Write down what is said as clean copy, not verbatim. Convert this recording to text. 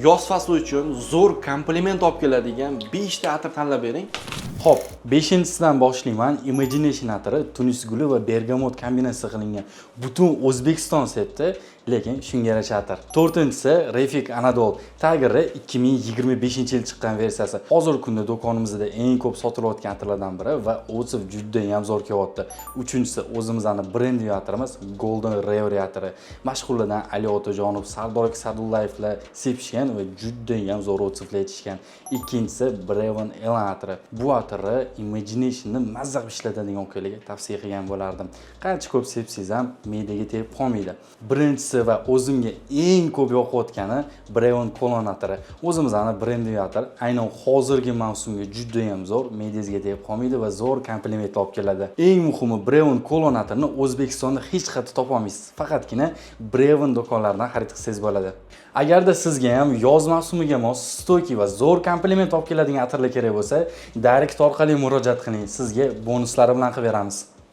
yoz fasli uchun zo'r kompliment olib keladigan 5 ta atir tanlab bering. Xo'p, 5-sidan boshlayman. Imagination atiri tunis guli va bergamot kombinatsiya qilingan butun O'zbekiston septi, lekin shunga yarasha atir. 4-si Refik Anadol Tiger'i 2025-yil chiqqan versiyasi. Hozir kunda do'konimizda eng ko'p sotilayotgan atirlardan biri va o'zi juda ham zo'r kelyapti. 3-si o'zimizning brendi atirimiz Golden Rare atiri. Mashhurlardan Ali Otajonov, Sardor Sadullayevlar sepishgan va juda ham zo'r o'tsiflar etishgan. 2-si Breven Elan atiri. Bu atirni Imagination'ni mazza qilib ishlatadigan ukalarga tavsiya qilgan bo'lardim. Qancha ko'p sepsangiz ham me'daga tegib qolmaydi. Birinchisi va o'zimga eng ko'p yoqayotgani Breven Colon atiri. O'zimizning brendi atir, aynan hozirgi mavsumga juda ham zo'r, me'dangizga tegib qolmaydi va zo'r kompliment olib keladi. Eng muhimi Breven Colon atirini O'zbekistonda hech qayerda topa olmaysiz. Faqatgina Breven do'konlaridan xarid qilsangiz bo'ladi. Agarda sizga ham yoz mavsumiga mos, stoki va zo'r kompliment olib keladigan atirlar kerak bo'lsa, direkt orqali murojaat qiling. Sizga bonuslari bilan qilib beramiz.